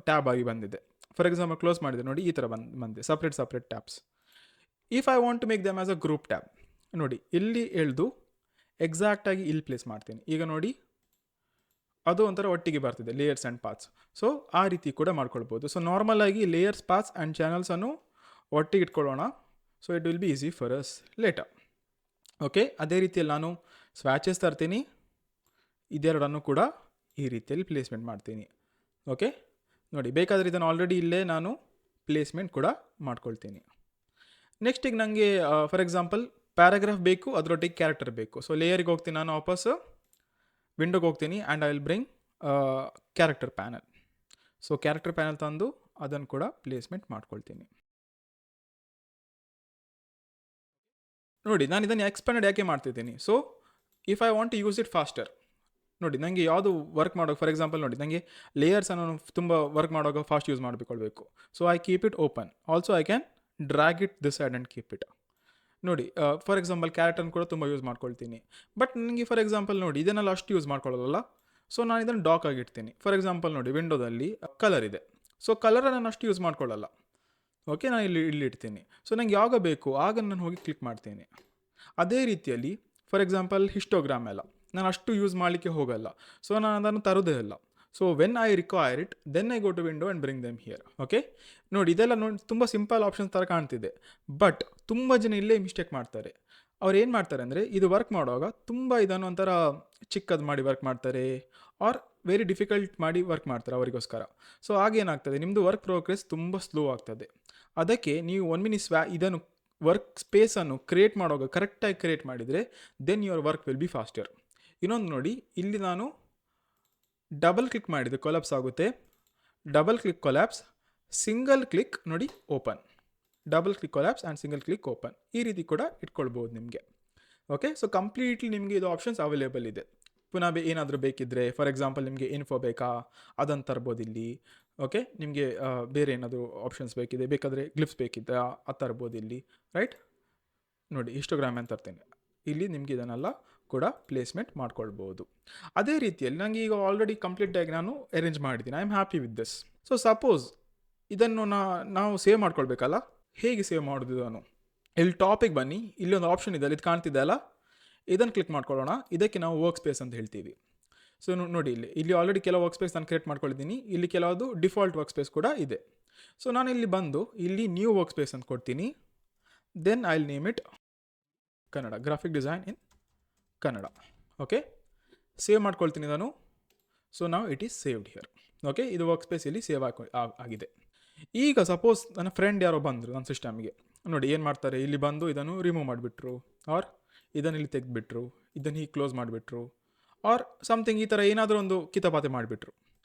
ಟ್ಯಾಬ್ ಆಗಿ ಬಂದಿದೆ. ಫಾರ್ ಎಕ್ಸಾಂಪಲ್ ಕ್ಲೋಸ್ ಮಾಡಿದೆ, ನೋಡಿ ಈ ಥರ ಬಂದಿದೆ, separate tabs. If I want to make them as a group tab, ನೋಡಿ ಇಲ್ಲಿ ಎಳೆದು ಎಕ್ಸಾಕ್ಟಾಗಿ ಇಲ್ಲಿ ಪ್ಲೇಸ್ ಮಾಡ್ತೀನಿ. ಈಗ ನೋಡಿ ಅದು ಒಂಥರ ಒಟ್ಟಿಗೆ ಬರ್ತಿದೆ, ಲೇಯರ್ಸ್ ಆ್ಯಂಡ್ ಪಾತ್ಸ್. ಸೊ ಆ ರೀತಿ ಕೂಡ ಮಾಡ್ಕೊಳ್ಬೋದು. ಸೊ ನಾರ್ಮಲ್ ಆಗಿ ಲೇಯರ್ಸ್, ಪಾತ್ಸ್ ಆ್ಯಂಡ್ ಚಾನಲ್ಸನ್ನು ಒಟ್ಟಿಗೆ ಇಟ್ಕೊಳ್ಳೋಣ. So it will be easy for us later. Okay, ಅದೇ ರೀತಿಯಲ್ಲಿ ನಾನು ಸ್ವ್ಯಾಚಸ್ ತರ್ತೀನಿ. ಇದೆರಡನ್ನು ಕೂಡ ಈ ರೀತಿಯಲ್ಲಿ ಪ್ಲೇಸ್ಮೆಂಟ್ ಮಾಡ್ತೀನಿ. ಓಕೆ, ನೋಡಿ ಬೇಕಾದರೆ ಇದನ್ನು ಆಲ್ರೆಡಿ ಇಲ್ಲೇ ನಾನು ಪ್ಲೇಸ್ಮೆಂಟ್ ಕೂಡ ಮಾಡ್ಕೊಳ್ತೀನಿ. ನೆಕ್ಸ್ಟಿಗೆ ನನಗೆ ಫಾರ್ ಎಕ್ಸಾಂಪಲ್ ಪ್ಯಾರಾಗ್ರಾಫ್ ಬೇಕು, ಅದರೊಟ್ಟಿಗೆ ಕ್ಯಾರೆಕ್ಟರ್ ಬೇಕು. ಸೊ ಲೇಯರಿಗೆ ಹೋಗ್ತೀನಿ, ನಾನು ವಾಪಸ್ ವಿಂಡೋಗೆ ಹೋಗ್ತೀನಿ and I will bring character panel. So character panel ತಂದು ಅದನ್ನು ಕೂಡ ಪ್ಲೇಸ್ಮೆಂಟ್ ಮಾಡ್ಕೊಳ್ತೀನಿ. ನೋಡಿ ನಾನು ಇದನ್ನು ಎಕ್ಸ್ಪ್ಯಾಂಡೆಡ್ ಯಾಕೆ ಮಾಡ್ತಿದ್ದೀನಿ. So if I want to use it faster, ನೋಡಿ ನನಗೆ ಯಾವುದು ವರ್ಕ್ ಮಾಡೋಕೆ, ಫಾರ್ ಎಕ್ಸಾಂಪಲ್ ನೋಡಿ ನನಗೆ ಲೇಯರ್ಸನ್ನು ತುಂಬ ವರ್ಕ್ ಮಾಡೋಕೆ ಫಾಸ್ಟ್ ಯೂಸ್ ಮಾಡಿಕೊಳ್ಬೇಕು. So I keep it open. Also I can drag it this side and keep it. ನೋಡಿ ಫಾರ್ ಎಕ್ಸಾಂಪಲ್ ಕ್ಯಾರೆಕ್ಟರ್ನ ಕೂಡ ತುಂಬ ಯೂಸ್ ಮಾಡ್ಕೊಳ್ತೀನಿ. ಬಟ್ ನನಗೆ ಫಾರ್ ಎಕ್ಸಾಂಪಲ್ ನೋಡಿ ಇದನ್ನೆಲ್ಲ ಅಷ್ಟು ಯೂಸ್ ಮಾಡ್ಕೊಳ್ಳೋಲ್ಲ. ಸೊ ನಾನು ಇದನ್ನು ಡಾಕ್ ಆಗಿಡ್ತೀನಿ. ಫಾರ್ ಎಕ್ಸಾಂಪಲ್ ನೋಡಿ ವಿಂಡೋದಲ್ಲಿ ಕಲರ್ ಇದೆ. ಸೊ ಕಲರನ್ನು ನಾನು ಅಷ್ಟು ಯೂಸ್ ಮಾಡ್ಕೊಳ್ಳಲ್ಲ. ಓಕೆ, ನಾನು ಇಲ್ಲಿ ಇಡ್ತೀನಿ. ಸೊ ನನಗೆ ಯಾವಾಗ ಬೇಕು ಆಗ ನಾನು ಹೋಗಿ ಕ್ಲಿಕ್ ಮಾಡ್ತೀನಿ. ಅದೇ ರೀತಿಯಲ್ಲಿ ಫಾರ್ ಎಕ್ಸಾಂಪಲ್ ಹಿಸ್ಟೋಗ್ರಾಮ್ ಎಲ್ಲ ನಾನು ಅಷ್ಟು ಯೂಸ್ ಮಾಡಲಿಕ್ಕೆ ಹೋಗಲ್ಲ. ಸೊ ನಾನು ಅದನ್ನು ತರೋದೇ ಇಲ್ಲ. So when I require it then I go to window and bring them here. Okay, ನೋಡಿ ಇದೆಲ್ಲ ನೋಡಿ ತುಂಬ ಸಿಂಪಲ್ ಆಪ್ಷನ್ಸ್ ಥರ ಕಾಣ್ತಿದೆ. ಬಟ್ ತುಂಬ ಜನ ಇಲ್ಲೇ ಮಿಸ್ಟೇಕ್ ಮಾಡ್ತಾರೆ. ಅವ್ರು ಏನು ಮಾಡ್ತಾರೆ ಅಂದರೆ ಇದು ವರ್ಕ್ ಮಾಡುವಾಗ ತುಂಬ ಇದನ್ನು ಒಂಥರ ಚಿಕ್ಕದು ಮಾಡಿ ವರ್ಕ್ ಮಾಡ್ತಾರೆ, ಆರ್ ವೆರಿ ಡಿಫಿಕಲ್ಟ್ ಮಾಡಿ ವರ್ಕ್ ಮಾಡ್ತಾರೆ ಅವರಿಗೋಸ್ಕರ. ಸೊ ಆಗೇನಾಗ್ತದೆ, ನಿಮ್ಮದು ವರ್ಕ್ ಪ್ರೋಗ್ರೆಸ್ ತುಂಬ ಸ್ಲೋ ಆಗ್ತದೆ. ಅದಕ್ಕೆ ನೀವು ಇದನ್ನು ವರ್ಕ್ ಸ್ಪೇಸನ್ನು ಕ್ರಿಯೇಟ್ ಮಾಡುವಾಗ ಕರೆಕ್ಟಾಗಿ ಕ್ರಿಯೇಟ್ ಮಾಡಿದರೆ then your work will be faster. ಇನ್ನೊಂದು ನೋಡಿ, ಇಲ್ಲಿ ನಾನು ಡಬಲ್ ಕ್ಲಿಕ್ ಮಾಡಿದೆ, ಕೊಲ್ಯಾಪ್ಸ್ ಆಗುತ್ತೆ. Double click collapse, single click ನೋಡಿ open. Double click collapse and single click open. ಈ ರೀತಿ ಕೂಡ ಇಟ್ಕೊಳ್ಬೋದು ನಿಮಗೆ. ಓಕೆ, ಸೊ ಕಂಪ್ಲೀಟ್ಲಿ ನಿಮಗೆ ಇದು ಆಪ್ಷನ್ಸ್ ಅವೈಲೇಬಲ್ ಇದೆ. ಪುನಃ ಏನಾದರೂ ಬೇಕಿದ್ದರೆ ಫಾರ್ ಎಕ್ಸಾಂಪಲ್ ನಿಮಗೆ ಇನ್ಫೋ ಬೇಕಾ ಅದನ್ನು ತರ್ಬೋದು ಇಲ್ಲಿ. ಓಕೆ, ನಿಮಗೆ ಬೇರೆ ಏನಾದರೂ ಆಪ್ಷನ್ಸ್ ಬೇಕಾದರೆ ಗ್ಲಿಪ್ಸ್ ಬೇಕಿದ್ದರೆ ಅದು ತರ್ಬೋದು ಇಲ್ಲಿ, ರೈಟ್. ನೋಡಿ ಹಿಸ್ಟೋಗ್ರಾಮ್ ಅಂತ ತರ್ತೀನಿ, ಇಲ್ಲಿ ನಿಮಗೆ ಇದನ್ನೆಲ್ಲ ಕೂಡ ಪ್ಲೇಸ್ಮೆಂಟ್ ಮಾಡ್ಕೊಳ್ಬೋದು. ಅದೇ ರೀತಿಯಲ್ಲಿ ನನಗೆ ಈಗ ಆಲ್ರೆಡಿ ಕಂಪ್ಲೀಟಾಗಿ ನಾನು ಅರೇಂಜ್ ಮಾಡಿದ್ದೀನಿ. I am happy with this. So suppose ಇದನ್ನು ನಾವು ಸೇವ್ ಮಾಡ್ಕೊಳ್ಬೇಕಲ್ಲ, ಹೇಗೆ ಸೇವ್ ಮಾಡೋದು ನಾನು ಇಲ್ಲಿ ಟಾಪಿಕ್ ಬನ್ನಿ, ಇಲ್ಲಿ ಒಂದು ಆಪ್ಷನ್ ಇದೆ, ಇದು ಕಾಣ್ತಿದೆ ಅಲ್ಲ, ಇದನ್ನು ಕ್ಲಿಕ್ ಮಾಡ್ಕೊಳ್ಳೋಣ. ಇದಕ್ಕೆ ನಾವು ವರ್ಕ್ ಸ್ಪೇಸ್ ಅಂತ ಹೇಳ್ತೀವಿ. ಸೊ ನೋಡಿ, ಇಲ್ಲಿ ಆಲ್ರೆಡಿ ಕೆಲವು ವರ್ಕ್ ಸ್ಪೇಸ್ ನಾನು ಕ್ರಿಯೇಟ್ ಮಾಡ್ಕೊಂಡಿದ್ದೀನಿ. ಇಲ್ಲಿ ಕೆಲವೊಂದು ಡಿಫಾಲ್ಟ್ ವರ್ಕ್ ಸ್ಪೇಸ್ ಕೂಡ ಇದೆ. ಸೊ ನಾನು ಇಲ್ಲಿ ಬಂದು ಇಲ್ಲಿ ನ್ಯೂ ವರ್ಕ್ ಸ್ಪೇಸ್ ಅಂತ ಕೊಡ್ತೀನಿ. Then I will name it Kannada, graphic design in Kannada. Okay, save ಮಾಡ್ಕೊಳ್ತೀನಿ ನಾನು. ಸೊ ನಾವು it is saved here. Okay, ಇದು ವರ್ಕ್ ಸ್ಪೇಸ್ ಇಲ್ಲಿ ಸೇವ್ ಆಗಿದೆ. ಈಗ ಸಪೋಸ್ ನನ್ನ ಫ್ರೆಂಡ್ ಯಾರೋ ಬಂದರು ನನ್ನ ಸಿಸ್ಟಮ್ಗೆ. ನೋಡಿ ಏನು ಮಾಡ್ತಾರೆ, ಇಲ್ಲಿ ಬಂದು ಇದನ್ನು ರಿಮೂವ್ ಮಾಡಿಬಿಟ್ರು, ಆರ್ ಇದನ್ನು ಇಲ್ಲಿ ತೆಗೆದುಬಿಟ್ರು, ಇದನ್ನು ಹೀಗೆ ಕ್ಲೋಸ್ ಮಾಡಿಬಿಟ್ರು, ಆರ್ ಸಮಥಿಂಗ್ ಈ ಥರ ಏನಾದರೂ ಒಂದು ಕಿತಾಪಾತೆ ಮಾಡಿಬಿಟ್ರು.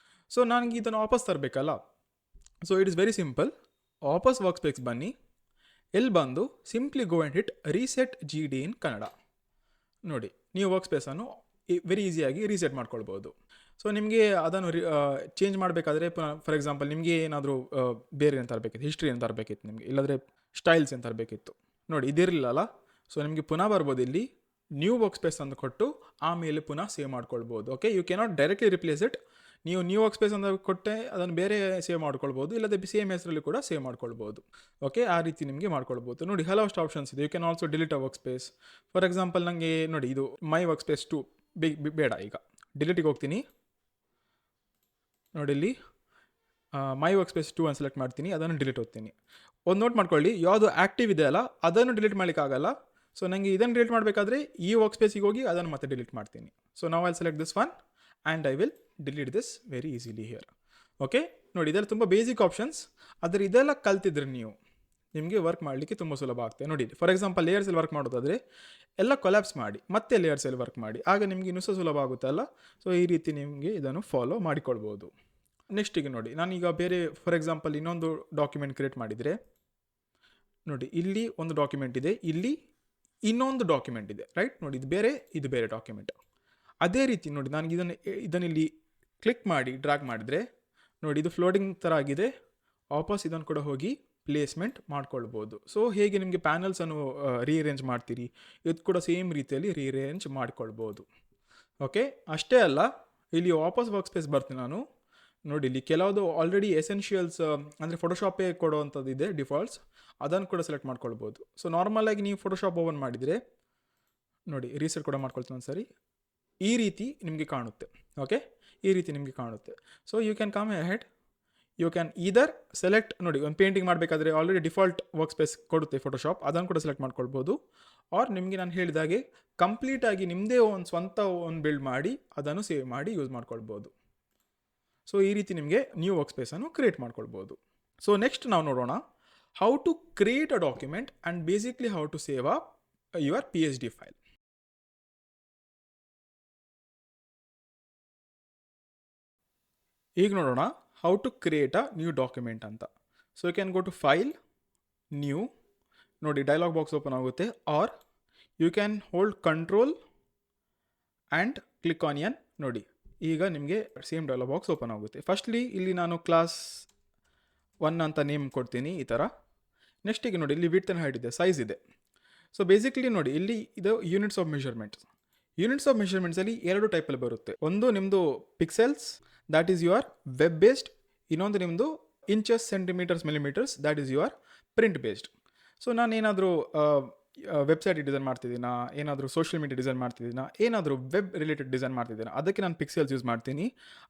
ಸೊ ನನಗೆ ಇದನ್ನು ವಾಪಸ್ ತರಬೇಕಲ್ಲ. So it is very simple. ವಾಪಸ್ ವರ್ಕ್ ಸ್ಪೇಸ್ ಬನ್ನಿ, ಇಲ್ಲಿ ಬಂದು simply go and hit reset GD in Kannada. ನೋಡಿ, ನೀವು ವರ್ಕ್ ಸ್ಪೇಸನ್ನು ವೆರಿ ಈಸಿಯಾಗಿ ರೀಸೆಟ್ ಮಾಡ್ಕೊಳ್ಬೋದು. ಸೊ ನಿಮಗೆ ಅದನ್ನು ಚೇಂಜ್ ಮಾಡಬೇಕಾದ್ರೆ ಪುನಃ, ಫಾರ್ ಎಕ್ಸಾಂಪಲ್ ನಿಮಗೆ ಏನಾದರೂ ಬೇರೆ ಏನು ತರಬೇಕಿತ್ತು, ಹಿಸ್ಟ್ರಿ ಏನು ತರಬೇಕಿತ್ತು ನಿಮಗೆ, ಇಲ್ಲಾಂದರೆ ಸ್ಟೈಲ್ಸ್ ಏನು ತರಬೇಕಿತ್ತು. ನೋಡಿ, ಇದಿರಲಿಲ್ಲ. ಸೊ ನಿಮಗೆ ಪುನಃ ಬರ್ಬೋದು, ಇಲ್ಲಿ ನ್ಯೂ ವರ್ಕ್ ಸ್ಪೇಸ್ ಅಂತ ಕೊಟ್ಟು ಆಮೇಲೆ ಪುನಃ ಸೇವ್ ಮಾಡ್ಕೊಳ್ಬೋದು. Okay, you cannot directly replace it. ನೀವು ನ್ಯೂ ವರ್ಕ್ ಸ್ಪೇಸ್ ಅಂತ ಕೊಟ್ಟೆ ಅದನ್ನು ಬೇರೆ ಸೇವ್ ಮಾಡ್ಕೊಳ್ಬೋದು, ಇಲ್ಲದೆ ಸೇಮ್ ಹೆಸರಲ್ಲಿ ಕೂಡ ಸೇವ್ ಮಾಡ್ಕೊಳ್ಬೋದು. ಓಕೆ, ಆ ರೀತಿ ನಿಮಗೆ ಮಾಡ್ಕೊಳ್ಬೋದು. ನೋಡಿ, ಹಲವಷ್ಟು ಆಪ್ಷನ್ಸ್ ಇದೆ. You can also delete a work space. For example ನನಗೆ ನೋಡಿ, ಇದು ಮೈ ವರ್ಕ್ ಸ್ಪೇಸ್ 2 ಬೇಡ, ಈಗ ಡಿಲೀಟಿಗೆ ಹೋಗ್ತೀನಿ. ನೋಡಿ, ಇಲ್ಲಿ ಮೈ ವರ್ಕ್ ಸ್ಪೇಸ್ 2 ಅಂತ ಸೆಲೆಕ್ಟ್ ಮಾಡ್ತೀನಿ, ಅದನ್ನು ಡಿಲೀಟ್ ಹೋಗ್ತೀನಿ. ಒಂದು ನೋಟ್ ಮಾಡ್ಕೊಳ್ಳಿ, ಯಾವುದು ಆ್ಯಕ್ಟಿವ್ ಇದೆ ಅಲ್ಲ ಅದನ್ನು ಡಿಲೀಟ್ ಮಾಡಲಿಕ್ಕಾಗಲ್ಲ. ಸೊ ನನಗೆ ಇದನ್ನು ಡಿಲೀಟ್ ಮಾಡಬೇಕಾದ್ರೆ ಈ ವರ್ಕ್ ಸ್ಪೇಸಿಗೆ ಹೋಗಿ ಅದನ್ನು ಮತ್ತೆ ಡಿಲೀಟ್ ಮಾಡ್ತೀನಿ. ಸೊ ನಾವು I select this one and I will delete this very easily here. Okay, ನೋಡಿ, ಇದೆಲ್ಲ ತುಂಬ ಬೇಸಿಕ್ ಆಪ್ಷನ್ಸ್. ಆದರೆ ಇದೆಲ್ಲ ಕಲ್ತಿದ್ರೆ ನೀವು ನಿಮಗೆ ವರ್ಕ್ ಮಾಡಲಿಕ್ಕೆ ತುಂಬ ಸುಲಭ ಆಗ್ತದೆ. ನೋಡಿ, ಫಾರ್ ಎಕ್ಸಾಂಪಲ್ ಲೇಯರ್ಸಲ್ಲಿ ವರ್ಕ್ ಮಾಡೋದಾದರೆ ಎಲ್ಲ ಕೊಲ್ಯಾಪ್ಸ್ ಮಾಡಿ ಮತ್ತೆ ಲೇಯರ್ಸಲ್ಲಿ ವರ್ಕ್ ಮಾಡಿ, ಆಗ ನಿಮಗೆ ಇನ್ನೂ ಸುಲಭ ಆಗುತ್ತಲ್ಲ. ಸೊ ಈ ರೀತಿ ನಿಮಗೆ ಇದನ್ನು ಫಾಲೋ ಮಾಡಿಕೊಳ್ಬೋದು. ನೆಕ್ಸ್ಟಿಗೆ ನೋಡಿ, ನಾನೀಗ ಬೇರೆ ಫಾರ್ ಎಕ್ಸಾಂಪಲ್ ಇನ್ನೊಂದು ಡಾಕ್ಯುಮೆಂಟ್ ಕ್ರಿಯೇಟ್ ಮಾಡಿದರೆ, ನೋಡಿ ಇಲ್ಲಿ ಒಂದು ಡಾಕ್ಯುಮೆಂಟ್ ಇದೆ, ಇಲ್ಲಿ ಇನ್ನೊಂದು ಡಾಕ್ಯುಮೆಂಟ್ ಇದೆ, ರೈಟ್? ನೋಡಿ, ಇದು ಬೇರೆ ಡಾಕ್ಯುಮೆಂಟ್. ಅದೇ ರೀತಿ ನೋಡಿ, ನಾನು ಇದನ್ನಿಲ್ಲಿ ಕ್ಲಿಕ್ ಮಾಡಿ ಡ್ರ್ಯಾಗ್ ಮಾಡಿದರೆ ನೋಡಿ, ಇದು ಫ್ಲೋಟಿಂಗ್ ಥರ ಆಗಿದೆ. ವಾಪಸ್ ಇದನ್ನು ಕೂಡ ಹೋಗಿ ಪ್ಲೇಸ್ಮೆಂಟ್ ಮಾಡ್ಕೊಳ್ಬೋದು. ಸೊ ಹೇಗೆ ನಿಮಗೆ ಪ್ಯಾನಲ್ಸನ್ನು ರೀಅರೇಂಜ್ ಮಾಡ್ತೀರಿ, ಇದು ಕೂಡ ಸೇಮ್ ರೀತಿಯಲ್ಲಿ ರೀಅರೇಂಜ್ ಮಾಡ್ಕೊಳ್ಬೋದು. ಓಕೆ, ಅಷ್ಟೇ ಅಲ್ಲ, ಇಲ್ಲಿ ವಾಪಸ್ ವರ್ಕ್ ಸ್ಪೇಸ್ ಬರ್ತೀನಿ ನಾನು. ನೋಡಿ, ಇಲ್ಲಿ ಕೆಲವುದು ಆಲ್ರೆಡಿ ಎಸೆನ್ಷಿಯಲ್ಸ್ ಅಂದರೆ ಫೋಟೋಶಾಪೇ ಕೊಡೋವಂಥದ್ದು ಇದೆ, ಡಿಫಾಲ್ಟ್ಸ್, ಅದನ್ನು ಕೂಡ ಸೆಲೆಕ್ಟ್ ಮಾಡ್ಕೊಳ್ಬೋದು. ಸೊ ನಾರ್ಮಲಾಗಿ ನೀವು ಫೋಟೋಶಾಪ್ ಓಪನ್ ಮಾಡಿದರೆ ನೋಡಿ, ರೀಸೆಟ್ ಕೂಡ ಮಾಡ್ಕೊಳ್ತೀನಿ ಒಂದು ಸರಿ, ಈ ರೀತಿ ನಿಮಗೆ ಕಾಣುತ್ತೆ. ಓಕೆ, ಈ ರೀತಿ ನಿಮಗೆ ಕಾಣುತ್ತೆ. So you can come ahead, you can either select. ನೋಡಿ, ಒಂದು ಪೇಂಟಿಂಗ್ ಮಾಡಬೇಕಾದ್ರೆ ಆಲ್ರೆಡಿ ಡಿಫಾಲ್ಟ್ ವರ್ಕ್ ಸ್ಪೇಸ್ ಕೊಡುತ್ತೆ ಫೋಟೋಶಾಪ್, ಅದನ್ನು ಕೂಡ ಸೆಲೆಕ್ಟ್ ಮಾಡ್ಕೊಳ್ಬೋದು. ಆರ್ ನಿಮಗೆ ನಾನು ಹೇಳಿದಾಗೆ ಕಂಪ್ಲೀಟಾಗಿ ನಿಮ್ಮದೇ ಒಂದು ಸ್ವಂತ ಒಂದು ಬಿಲ್ಡ್ ಮಾಡಿ ಅದನ್ನು ಸೇವ್ ಮಾಡಿ ಯೂಸ್ ಮಾಡ್ಕೊಳ್ಬೋದು. ಸೊ ಈ ರೀತಿ ನಿಮಗೆ ನ್ಯೂ ವರ್ಕ್ ಸ್ಪೇಸನ್ನು ಕ್ರಿಯೇಟ್ ಮಾಡ್ಕೊಳ್ಬೋದು. ಸೊ ನೆಕ್ಸ್ಟ್ ನಾವು ನೋಡೋಣ how to create a document and basically how to save a your PhD file. ಈಗ ನೋಡೋಣ how to create a new document ಅಂತ. So you can go to file, new, ನೋಡಿ dialog box open ಆಗುತ್ತೆ. Or you can hold control and click on N. ನೋಡಿ, ಈಗ ನಿಮಗೆ same dialog box open ಆಗುತ್ತೆ. Firstly ಇಲ್ಲಿ ನಾನು Class1 ಅಂತ ನೇಮ್ ಕೊಡ್ತೀನಿ, ಈ ಥರ. ನೆಕ್ಸ್ಟಿಗೆ ನೋಡಿ, ಇಲ್ಲಿ ವಿಡ್ತ್ ಆ್ಯಂಡ್ ಹೈಟ್ ಇದೆ, ಸೈಜ್ ಇದೆ. ಸೊ ಬೇಸಿಕ್ಲಿ ನೋಡಿ, ಇಲ್ಲಿ ಇದು units of measurements. Units of ಮೆಷರ್ಮೆಂಟ್ಸಲ್ಲಿ 2 ಟೈಪಲ್ಲಿ ಬರುತ್ತೆ. ಒಂದು ನಿಮ್ಮದು pixels, that is your web based. ಇನ್ನೊಂದು ನಿಮ್ಮದು inches, centimetres, millimetres, that is your print based. So ನಾನೇನಾದರೂ ವೆಬ್ಸೈಟ್ ಡಿಸೈನ್ ಮಾಡ್ತಿದ್ದೀನಾ, ಏನಾದರೂ ಸೋಷಿಯಲ್ ಮೀಡಿಯಾ ಡಿಸೈನ್ ಮಾಡ್ತಿದ್ದೀನಾ, ಏನಾದರೂ ವೆಬ್ ರಿಲೇಟೆಡ್ ಡಿಸೈನ್ ಮಾಡ್ತಿದ್ದೀನಾ, ಅದಕ್ಕೆ ನಾನು ಪಿಕ್ಸೆಲ್ಸ್ ಯೂಸ್ ಮಾಡ್ತೀನಿ.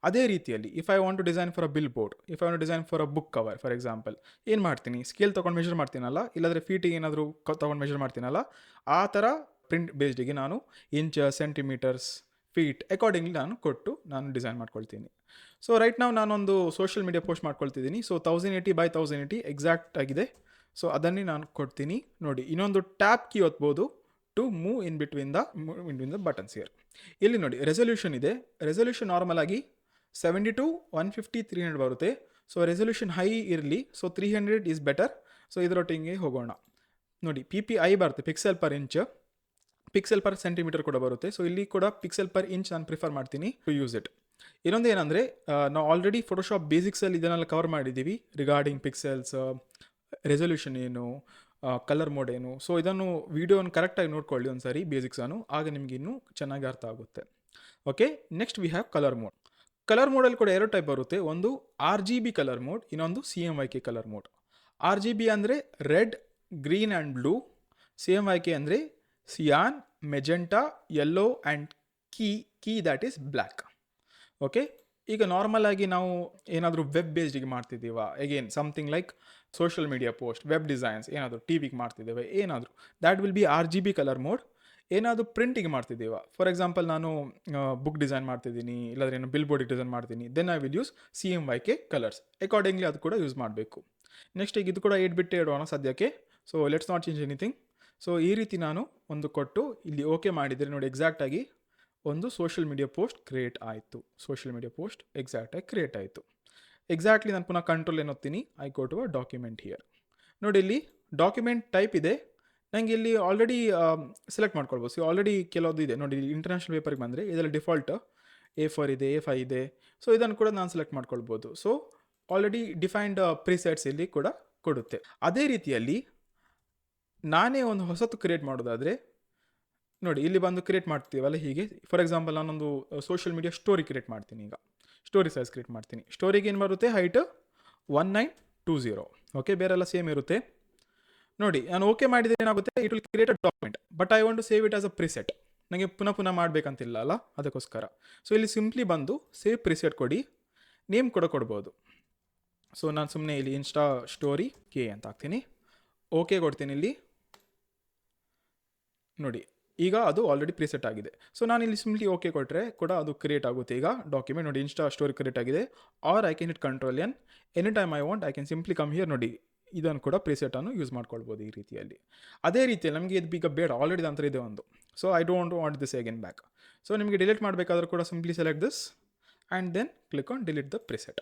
ಅದೇ ರೀತಿಯಲ್ಲಿ if I want to design for a billboard, if I want to design for a book cover for example, ಏನು ಮಾಡ್ತೀನಿ, ಸ್ಕೇಲ್ ತೊಗೊಂಡು ಮೆಷರ್ ಮಾಡ್ತೀನಲ್ಲ, ಇಲ್ಲಾಂದರೆ ಫೀಟಿಗೆ ಏನಾದರೂ ತೊಗೊಂಡು ಮೆಷರ್ ಮಾಡ್ತೀನಲ್ಲ, ಆ ಥರ ಪ್ರಿಂಟ್ ಬೇಸ್ಡಿಗೆ ನಾನು ಇಂಚ್, ಸೆಂಟಿಮೀಟರ್ಸ್, ಫೀಟ್ ಅಕಾರ್ಡಿಂಗ್ಲಿ ನಾನು ಕೊಟ್ಟು ನಾನು ಡಿಸೈನ್ ಮಾಡ್ಕೊಳ್ತೀನಿ. ಸೊ ರೈಟ್ ನಾವು ನಾನೊಂದು ಸೋಷಿಯಲ್ ಮೀಡಿಯಾ ಪೋಸ್ಟ್ ಮಾಡ್ಕೊಳ್ತಿದ್ದೀನಿ. ಸೊ 1080 by 1080 ಎಕ್ಸಾಕ್ಟ್ ಆಗಿದೆ. ಸೊ ಅದನ್ನೇ ನಾನು ಕೊಡ್ತೀನಿ. ನೋಡಿ, ಇನ್ನೊಂದು ಟ್ಯಾಪ್ ಕೀ ಒತ್ಬೋದು to move in between the buttons here. ಇಲ್ಲಿ ನೋಡಿ ರೆಸೊಲ್ಯೂಷನ್ ಇದೆ. ರೆಸೊಲ್ಯೂಷನ್ ನಾರ್ಮಲ್ ಆಗಿ 72, 150, 300 ಬರುತ್ತೆ. ಸೊ ರೆಸೊಲ್ಯೂಷನ್ ಹೈ ಇರಲಿ. So 300 is better. ಸೊ ಇದರೊಟ್ಟಿಗೆ ಹೋಗೋಣ. ನೋಡಿ, PPI ಬರುತ್ತೆ, pixel per inch, pixel per centimetre ಕೂಡ ಬರುತ್ತೆ. ಸೊ ಇಲ್ಲಿ ಕೂಡ ಪಿಕ್ಸೆಲ್ ಪರ್ ಇಂಚ್ ನಾನು ಪ್ರಿಫರ್ ಮಾಡ್ತೀನಿ ಟು ಯೂಸ್ ಇಟ್. ಇನ್ನೊಂದು ಏನಂದರೆ, ನಾವು ಆಲ್ರೆಡಿ ಫೋಟೋಶಾಪ್ ಬೇಸಿಕ್ಸಲ್ಲಿ ಇದನ್ನೆಲ್ಲ ಕವರ್ ಮಾಡಿದ್ದೀವಿ ರಿಗಾರ್ಡಿಂಗ್ ಪಿಕ್ಸೆಲ್ಸ್, ರೆಸೊಲ್ಯೂಷನ್ ಏನು, ಕಲರ್ ಮೋಡ್ ಏನು. ಸೊ ಇದನ್ನು ವೀಡಿಯೋನ ಕರೆಕ್ಟಾಗಿ ನೋಡ್ಕೊಳ್ಳಿ ಒಂದು ಸಾರಿ ಬೇಸಿಕ್ಸನ್ನು, ಆಗ ನಿಮಗೆ ಇನ್ನೂ ಚೆನ್ನಾಗಿ ಅರ್ಥ ಆಗುತ್ತೆ. Okay, next we have colour mode. Colour ಮೋಡಲ್ಲಿ ಕೂಡ 2 ಟೈಪ್ ಬರುತ್ತೆ. ಒಂದು RGB ಕಲರ್ ಮೋಡ್, ಇನ್ನೊಂದು CMYK ಕಲರ್ ಮೋಡ್. RGB ಅಂದರೆ red, green and blue. Same ಆಯ್ಕೆ ಅಂದರೆ cyan, magenta, yellow and key that is black. Okay, ಈಗ ನಾರ್ಮಲ್ ಆಗಿ ನಾವು ಏನಾದರೂ ವೆಬ್ ಬೇಸ್ಡಿಗೆ ಮಾಡ್ತಿದ್ದೀವ, again something like social media post, web designs ಏನಾದರೂ ಟಿ ವಿಗೆ ಮಾಡ್ತಿದ್ದೇವೆ ಏನಾದರೂ, that will be RGB colour mode. ಏನಾದರೂ ಪ್ರಿಂಟಿಗೆ ಮಾಡ್ತಿದ್ದೀವ, ಫಾರ್ ಎಕ್ಸಾಂಪಲ್ ನಾನು ಬುಕ್ ಡಿಸೈನ್ ಮಾಡ್ತಿದ್ದೀನಿ, ಇಲ್ಲಾಂದ್ರೆ ಏನು ಬಿಲ್ ಬೋರ್ಡಿಗೆ ಡಿಸೈನ್ ಮಾಡ್ತೀನಿ, then I will use CMYK colours. Accordingly ಅದು ಕೂಡ ಯೂಸ್ ಮಾಡಬೇಕು. ನೆಕ್ಸ್ಟ್ ಈಗ ಇದು ಕೂಡ 8 ಇಡೋಣ ಸದ್ಯಕ್ಕೆ. So let's not change anything. So ಈ ರೀತಿ ನಾನು ಒಂದು ಕೊಟ್ಟು ಇಲ್ಲಿ ಓಕೆ ಮಾಡಿದರೆ ನೋಡಿ ಎಕ್ಸಾಕ್ಟಾಗಿ ಒಂದು ಸೋಷಿಯಲ್ ಮೀಡಿಯಾ ಪೋಸ್ಟ್ ಕ್ರಿಯೇಟ್ ಆಯಿತು. ಸೋಷಿಯಲ್ ಮೀಡಿಯಾ ಪೋಸ್ಟ್ ಎಕ್ಸಾಕ್ಟಾಗಿ ಕ್ರಿಯೇಟ್ ಆಯಿತು. ಎಕ್ಸಾಕ್ಟ್ಲಿ ನಾನು ಪುನಃ ಕಂಟ್ರೋಲ್ ಏನು ಒತ್ತೀನಿ, I go to a document here. ನೋಡಿ ಇಲ್ಲಿ ಡಾಕ್ಯುಮೆಂಟ್ ಟೈಪ್ ಇದೆ, ನನಗೆ ಇಲ್ಲಿ ಆಲ್ರೆಡಿ ಸೆಲೆಕ್ಟ್ ಮಾಡ್ಕೊಳ್ಬೋದು. ಸೊ ಆಲ್ರೆಡಿ ಕೆಲವೊಂದು ಇದೆ ನೋಡಿ, ಇಂಟರ್ನ್ಯಾಷನಲ್ ಪೇಪರ್ಗೆ ಬಂದರೆ ಇದರಲ್ಲಿ ಡಿಫಾಲ್ಟ್ A4 ಇದೆ, A5 ಇದೆ. ಸೊ ಇದನ್ನು ಕೂಡ ನಾನು ಸೆಲೆಕ್ಟ್ ಮಾಡ್ಕೊಳ್ಬೋದು. ಸೊ ಆಲ್ರೆಡಿ ಡಿಫೈನ್ಡ್ ಪ್ರಿಸೆಟ್ಸ್ ಇಲ್ಲಿ ಕೂಡ ಕೊಡುತ್ತೆ. ಅದೇ ರೀತಿಯಲ್ಲಿ ನಾನೇ ಒಂದು ಹೊಸತು ಕ್ರಿಯೇಟ್ ಮಾಡೋದಾದರೆ ನೋಡಿ ಇಲ್ಲಿ ಬಂದು ಕ್ರಿಯೇಟ್ ಮಾಡ್ತೀವಲ್ಲ ಹೀಗೆ. ಫಾರ್ ಎಕ್ಸಾಂಪಲ್ ನಾನೊಂದು ಸೋಷಿಯಲ್ ಮೀಡಿಯಾ ಸ್ಟೋರಿ ಕ್ರಿಯೇಟ್ ಮಾಡ್ತೀನಿ. ಈಗ ಸ್ಟೋರಿ ಸೈಜ್ ಕ್ರಿಯೇಟ್ ಮಾಡ್ತೀನಿ. ಸ್ಟೋರಿಗೆ ಏನು ಬರುತ್ತೆ, ಹೈಟ್ 1920. ಓಕೆ, ಬೇರೆಲ್ಲ ಸೇಮ್ ಇರುತ್ತೆ. ನೋಡಿ ನಾನು ಓಕೆ ಮಾಡಿದರೆ ಏನಾಗುತ್ತೆ, it will create a document, but I want to save it as a preset. ನನಗೆ ಪುನಃ ಮಾಡಬೇಕಂತಿಲ್ಲ ಅಲ್ಲ, ಅದಕ್ಕೋಸ್ಕರ. ಸೊ ಇಲ್ಲಿ ಸಿಂಪ್ಲಿ ಬಂದು ಸೇವ್ ಪ್ರಿಸೆಟ್ ಕೊಡಿ, ನೇಮ್ ಕೂಡ ಕೊಡ್ಬೋದು. ಸೊ ನಾನು ಸುಮ್ಮನೆ ಇಲ್ಲಿ ಇನ್ಸ್ಟಾ ಸ್ಟೋರಿ ಕೆ ಅಂತ ಹಾಕ್ತೀನಿ, ಓಕೆ ಕೊಡ್ತೀನಿ ಇಲ್ಲಿ. ನೋಡಿ ಈಗ ಅದು ಆಲ್ರೆಡಿ ಪ್ರಿಸೆಟ್ ಆಗಿದೆ. ಸೊ ನಾನು ಇಲ್ಲಿ ಸಿಂಪ್ಲಿ ಓಕೆ ಕೊಟ್ಟರೆ ಕೂಡ ಅದು ಕ್ರಿಯೇಟ್ ಆಗುತ್ತೆ. ಈಗ ಡಾಕ್ಯುಮೆಂಟ್ ನೋಡಿ ಇನ್ಸ್ಟಾ ಸ್ಟೋರಿ ಕ್ರಿಯೇಟ್ ಆಗಿದೆ. Or I can hit control N, any time I want I can simply come here. ನೋಡಿ ಇದನ್ನು ಕೂಡ ಪ್ರಿಸೆಟನ್ನು ಯೂಸ್ ಮಾಡ್ಕೊಳ್ಬೋದು ಈ ರೀತಿಯಲ್ಲಿ. ಅದೇ ರೀತಿಯಲ್ಲಿ ನಮಗೆ ಇದು ಈಗ ಬೇಡ, ಆಲ್ರೆಡಿ ನಂತರ ಇದೆ ಒಂದು. So I don't want this again back. So ನಿಮಗೆ ಡಿಲೀಟ್ ಮಾಡಬೇಕಾದ್ರೂ ಕೂಡ simply select this and then click on delete the preset.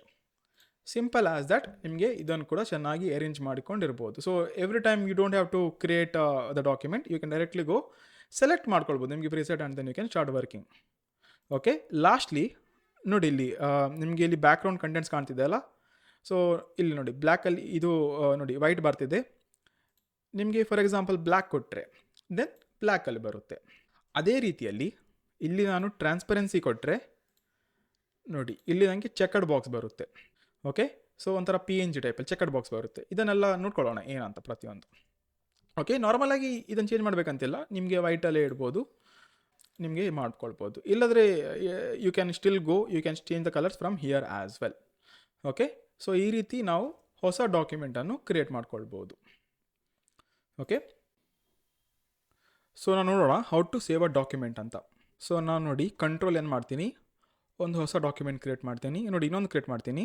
Simple as that. ನಿಮಗೆ ಇದನ್ನು ಕೂಡ ಚೆನ್ನಾಗಿ ಅರೇಂಜ್ ಮಾಡಿಕೊಂಡಿರ್ಬೋದು. So every time you don't have to create the document, you can directly go select ಮಾಡ್ಕೊಳ್ಬೋದು ನಿಮಗೆ preset and then you can start working. Okay, lastly ನೋಡಿ ಇಲ್ಲಿ ನಿಮಗೆ ಇಲ್ಲಿ ಬ್ಯಾಕ್ಗ್ರೌಂಡ್ ಕಂಟೆಂಟ್ಸ್ ಕಾಣ್ತಿದೆ ಅಲ್ಲ. ಸೊ ಇಲ್ಲಿ ನೋಡಿ ಬ್ಲ್ಯಾಕಲ್ಲಿ ಇದು ನೋಡಿ ವೈಟ್ ಬರ್ತಿದೆ. ನಿಮಗೆ ಫಾರ್ ಎಕ್ಸಾಂಪಲ್ ಬ್ಲ್ಯಾಕ್ ಕೊಟ್ಟರೆ ದೆನ್ ಬ್ಲ್ಯಾಕಲ್ಲಿ ಬರುತ್ತೆ. ಅದೇ ರೀತಿಯಲ್ಲಿ ಇಲ್ಲಿ ನಾನು ಟ್ರಾನ್ಸ್ಪರೆನ್ಸಿ ಕೊಟ್ಟರೆ ನೋಡಿ ಇಲ್ಲಿ ನನಗೆ ಚೆಕರ್ಡ್ ಬಾಕ್ಸ್ ಬರುತ್ತೆ. ಓಕೆ, ಸೊ ಒಂಥರ PNG ಟೈಪಲ್ಲಿ ಚೆಕರ್ಡ್ ಬಾಕ್ಸ್ ಬರುತ್ತೆ. ಇದನ್ನೆಲ್ಲ ನೋಡ್ಕೊಳ್ಳೋಣ ಏನಂತ ಪ್ರತಿಯೊಂದು. ಓಕೆ, ನಾರ್ಮಲಾಗಿ ಇದನ್ನು ಚೇಂಜ್ ಮಾಡಬೇಕಂತಿಲ್ಲ, ನಿಮಗೆ ವೈಟಲ್ಲೇ ಇಡ್ಬೋದು, ನಿಮಗೆ ಮಾಡ್ಕೊಳ್ಬೋದು. ಇಲ್ಲದ್ರೆ you can still go, you can change the colours from here as well. Okay, so ಈ ರೀತಿ ನಾವು ಹೊಸ ಡಾಕ್ಯುಮೆಂಟನ್ನು ಕ್ರಿಯೇಟ್ ಮಾಡ್ಕೊಳ್ಬೋದು. ಓಕೆ, ಸೊ ನಾನು ನೋಡೋಣ how to save a document ಅಂತ. ಸೊ ನಾನು ನೋಡಿ ಕಂಟ್ರೋಲ್ ಏನು ಮಾಡ್ತೀನಿ, ಒಂದು ಹೊಸ ಡಾಕ್ಯುಮೆಂಟ್ ಕ್ರಿಯೇಟ್ ಮಾಡ್ತೀನಿ. ನೋಡಿ ಇನ್ನೊಂದು ಕ್ರಿಯೇಟ್ ಮಾಡ್ತೀನಿ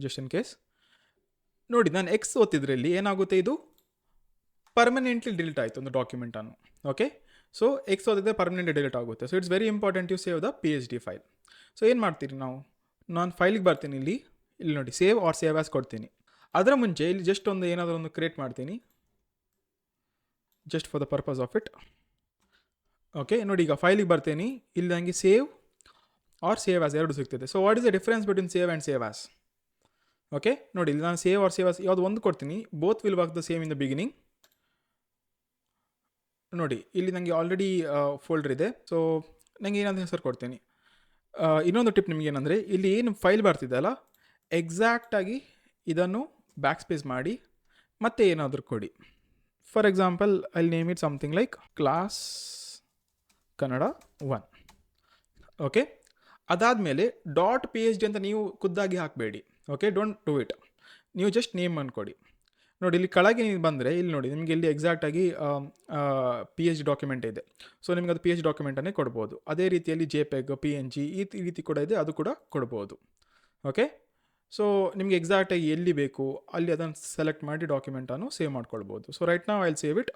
ಜಸ್ಟ್ ಇನ್ ಕೇಸ್. ನೋಡಿ ನಾನು X ಒತ್ತಿದ್ರಲ್ಲಿ ಏನಾಗುತ್ತೆ, ಇದು ಪರ್ಮನೆಂಟ್ಲಿ ಡಿಲೀಟ್ ಆಯಿತು ಒಂದು ಡಾಕ್ಯುಮೆಂಟನ್ನು. ಓಕೆ, ಸೊ X ಓದಿದ್ರೆ ಪರ್ಮನೆಂಟ್ಲಿ ಡಿಲೀಟ್ ಆಗುತ್ತೆ. So it's very important to save the PSD file. So ಏನು ಮಾಡ್ತೀರಿ ನಾವು, ನಾನು ಫೈಲಿಗೆ ಬರ್ತೀನಿ, ಇಲ್ಲಿ ನೋಡಿ ಸೇವ್ ಆರ್ ಸೇವ್ ಆಸ್ ಕೊಡ್ತೀನಿ. ಅದರ ಮುಂಚೆ ಇಲ್ಲಿ ಜಸ್ಟ್ ಒಂದು ಏನಾದರೂ ಒಂದು ಕ್ರಿಯೇಟ್ ಮಾಡ್ತೀನಿ just for the purpose of it. Okay, ನೋಡಿ ಈಗ ಫೈಲಿಗೆ ಬರ್ತೀನಿ, ಇಲ್ಲಿ ನನಗೆ ಸೇವ್ ಆರ್ ಸೇವ್ ಆಸ್ ಎರಡು ಸಿಗ್ತಿದೆ. So what is the difference between save and save as? Okay, ನೋಡಿ ಇಲ್ಲಿ ನಾನು ಸೇವ್ ಆರ್ ಸೇವ್ ಆಸ್ ಯಾವುದು ಒಂದು ಕೊಡ್ತೀನಿ, both will work the same in the beginning. ನೋಡಿ ಇಲ್ಲಿ ನನಗೆ ಆಲ್ರೆಡಿ ಫೋಲ್ಡರ್ ಇದೆ. ಸೊ ನನಗೆ ಏನಾದರೂ ಹೆಸರು ಕೊಡ್ತೀನಿ. ಇನ್ನೊಂದು ಟಿಪ್ ನಿಮ್ಗೆ ಏನಂದರೆ, ಇಲ್ಲಿ ಏನು ಫೈಲ್ ಬರ್ತಿದೆ ಅಲ್ಲ, ಎಕ್ಸಾಕ್ಟಾಗಿ ಇದನ್ನು ಬ್ಯಾಕ್ ಸ್ಪೇಸ್ ಮಾಡಿ ಮತ್ತೆ ಏನಾದರೂ ಕೊಡಿ. For example I name it something like class Kannada 1. Okay, ಅದಾದಮೇಲೆ .PSD ಅಂತ ನೀವು ಖುದ್ದಾಗಿ ಹಾಕಬೇಡಿ. Okay, don't do it. ನೀವು ಜಸ್ಟ್ ನೇಮ್ ಅನ್ಕೊಡಿ. ನೋಡಿ ಇಲ್ಲಿ ಕೆಳಗೆ ನೀವು ಬಂದರೆ ಇಲ್ಲಿ ನೋಡಿ ನಿಮಗೆ ಇಲ್ಲಿ ಎಕ್ಸಾಕ್ಟಾಗಿ PSD ಡಾಕ್ಯುಮೆಂಟ್ ಇದೆ. ಸೊ ನಿಮಗೆ ಅದು PSD ಡಾಕ್ಯುಮೆಂಟನ್ನೇ ಕೊಡ್ಬೋದು. ಅದೇ ರೀತಿಯಲ್ಲಿ JPEG, PNG ಈ ರೀತಿ ಕೂಡ ಇದೆ, ಅದು ಕೂಡ ಕೊಡ್ಬೋದು. ಓಕೆ, ಸೊ ನಿಮಗೆ ಎಕ್ಸಾಕ್ಟಾಗಿ ಎಲ್ಲಿ ಬೇಕು ಅಲ್ಲಿ ಅದನ್ನು ಸೆಲೆಕ್ಟ್ ಮಾಡಿ ಡಾಕ್ಯುಮೆಂಟನ್ನು ಸೇವ್ ಮಾಡ್ಕೊಳ್ಬೋದು. ಸೊ ರೈಟ್ ನಾವು ಐ ವಿಲ್ ಸೇವ್ ಇಟ್.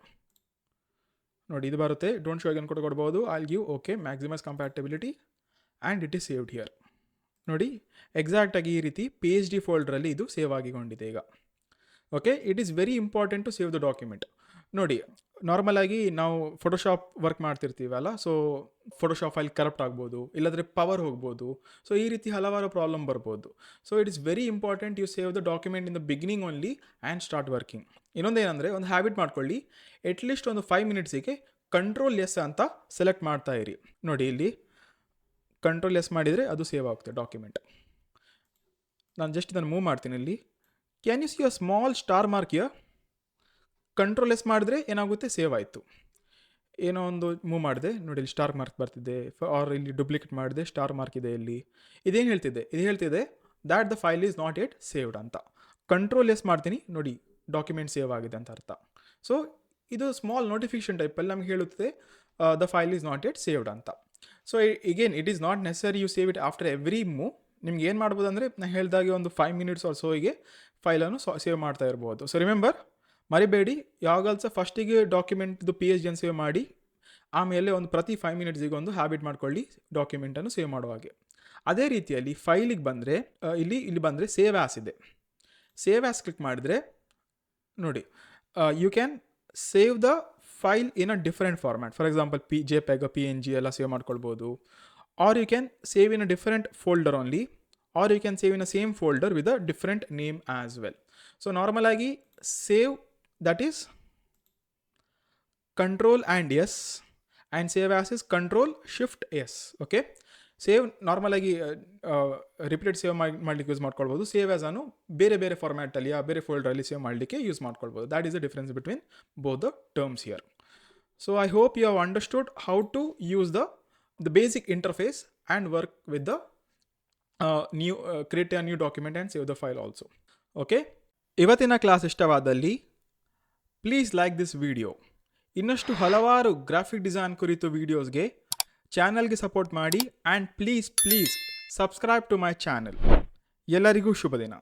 ನೋಡಿ ಇದು ಬರುತ್ತೆ, ಡೋಂಟ್ ಶೋ ಅಗೇನ್ ಕೂಡ ಕೊಡ್ಬೋದು. I will give okay Maximus compatibility and it is saved here. ನೋಡಿ ಎಕ್ಸಾಕ್ಟಾಗಿ ಈ ರೀತಿ PSD ಫೋಲ್ಡ್ರಲ್ಲಿ ಇದು ಸೇವ್ ಆಗಿಕೊಂಡಿದೆ ಈಗ. Okay, it is very important to save the document. ನೋಡಿ ನಾರ್ಮಲಾಗಿ ನಾವು ಫೋಟೋಶಾಪ್ ವರ್ಕ್ ಮಾಡ್ತಿರ್ತೀವಲ್ಲ, ಸೊ ಫೋಟೋಶಾಪ್ ಫೈಲ್ ಕರಪ್ಟ್ ಆಗ್ಬೋದು, ಇಲ್ಲಾಂದರೆ ಪವರ್ ಹೋಗ್ಬೋದು. ಸೊ ಈ ರೀತಿ ಹಲವಾರು ಪ್ರಾಬ್ಲಮ್ ಬರ್ಬೋದು. So it is very important you save the document in the beginning only and start working. ಇನ್ನೊಂದೇನೆಂದರೆ ಒಂದು ಹ್ಯಾಬಿಟ್ ಮಾಡ್ಕೊಳ್ಳಿ, ಅಟ್ಲೀಸ್ಟ್ ಒಂದು 5 ಮಿನಿಟ್ಸಿಗೆ Ctrl+S ಅಂತ ಸೆಲೆಕ್ಟ್ ಮಾಡ್ತಾ ಇರಿ. ನೋಡಿ ಇಲ್ಲಿ Ctrl+S ಮಾಡಿದರೆ ಅದು ಸೇವ್ ಆಗುತ್ತೆ ಡಾಕ್ಯುಮೆಂಟ್. ನಾನು ಜಸ್ಟ್ ಇದನ್ನು ಮೂವ್ ಮಾಡ್ತೀನಿ. ಇಲ್ಲಿ can you see a small star mark here? Control S ಮಾಡಿದ್ರೆ ಏನಾಗುತ್ತೆ, ಸೇವ್ ಆಯಿತು. ಏನೋ ಒಂದು ಮೂವ್ ಮಾಡಿದೆ ನೋಡಿ, ಇಲ್ಲಿ ಸ್ಟಾರ್ ಮಾರ್ಕ್ ಬರ್ತಿದೆ, ಆರ್ ಇಲ್ಲಿ ಡೂಪ್ಲಿಕೇಟ್ ಮಾಡಿದೆ, ಸ್ಟಾರ್ ಮಾರ್ಕ್ ಇದೆ ಇಲ್ಲಿ. ಇದೇನು ಹೇಳ್ತಿದೆ, ಇದು ಹೇಳ್ತಿದೆ that the file is not yet saved ಅಂತ. ಕಂಟ್ರೋಲ್ ಎಸ್ ಮಾಡ್ತೀನಿ ನೋಡಿ, ಡಾಕ್ಯುಮೆಂಟ್ ಸೇವ್ ಆಗಿದೆ ಅಂತ ಅರ್ಥ. ಸೊ ಇದು ಸ್ಮಾಲ್ ನೋಟಿಫಿಕೇಶನ್ ಟೈಪಲ್ಲಿ ನಮ್ಗೆ ಹೇಳುತ್ತದೆ the file is not yet saved ಅಂತ. So again it is not necessary you save it after every move. ನಿಮ್ಗೆ ಏನು ಮಾಡ್ಬೋದು ಅಂದರೆ, ನಾನು ಹೇಳಿದಾಗೆ ಒಂದು 5 minutes ಆರ್ ಸೋಗೆ ಫೈಲನ್ನು ಸೇವ್ ಮಾಡ್ತಾ ಇರ್ಬೋದು. ಸೊ ರಿಮೆಂಬರ್, ಮರಿಬೇಡಿ, ಯಾವಾಗಲೂ ಸಹ ಫಸ್ಟಿಗೆ ಡಾಕ್ಯುಮೆಂಟ್ದು PhD ಅನ್ನು ಸೇವ್ ಮಾಡಿ, ಆಮೇಲೆ ಒಂದು ಪ್ರತಿ 5 minutesಗೆ ಒಂದು ಹ್ಯಾಬಿಟ್ ಮಾಡ್ಕೊಳ್ಳಿ ಡಾಕ್ಯುಮೆಂಟನ್ನು ಸೇವ್ ಮಾಡೋ ಹಾಗೆ. ಅದೇ ರೀತಿಯಲ್ಲಿ ಫೈಲಿಗೆ ಬಂದರೆ ಇಲ್ಲಿ ಬಂದರೆ ಸೇವ್ ಆ್ಯಸ್ ಇದೆ. ಸೇವ್ ಆ್ಯಸ್ ಕ್ಲಿಕ್ ಮಾಡಿದರೆ ನೋಡಿ, you can save the file in a different format. For example JPEG, PNG ಎಲ್ಲ ಸೇವ್ ಮಾಡ್ಕೊಳ್ಬೋದು. Or you can save in a different folder only, or you can save in a same folder with a different name as well. So normal ಆಗಿ save that is Control and S, and save as is Control Shift S. Okay, save normal ಆಗಿ repeated save ಮಾಡಲಿಕ್ಕೆ use ಮಾಡ್ಕೊಳ್ಬೋದು. Save as ಅನ್ನು ಬೇರೆ ಬೇರೆ ಫಾರ್ಮ್ಯಾಟಲ್ಲಿ ಬೇರೆ ಫೋಲ್ಡರಲ್ಲಿ ಸೇವ್ ಮಾಡಲಿಕ್ಕೆ ಯೂಸ್ ಮಾಡ್ಕೊಳ್ಬೋದು. That is the difference between both the terms here. So I hope you have understood how to use the basic interface and work with the create a new document and save the file also. Okay, ಇವತ್ತಿನ class ಇಷ್ಟವಾದಲ್ಲಿ please like this video. ಇನ್ನಷ್ಟು ಹಲವಾರು graphic design ಕುರಿತು ವೀಡಿಯೋಸ್ಗೆ ಚಾನಲ್ಗೆ support ಮಾಡಿ, and please subscribe to my channel. ಎಲ್ಲರಿಗೂ ಶುಭ ದಿನ.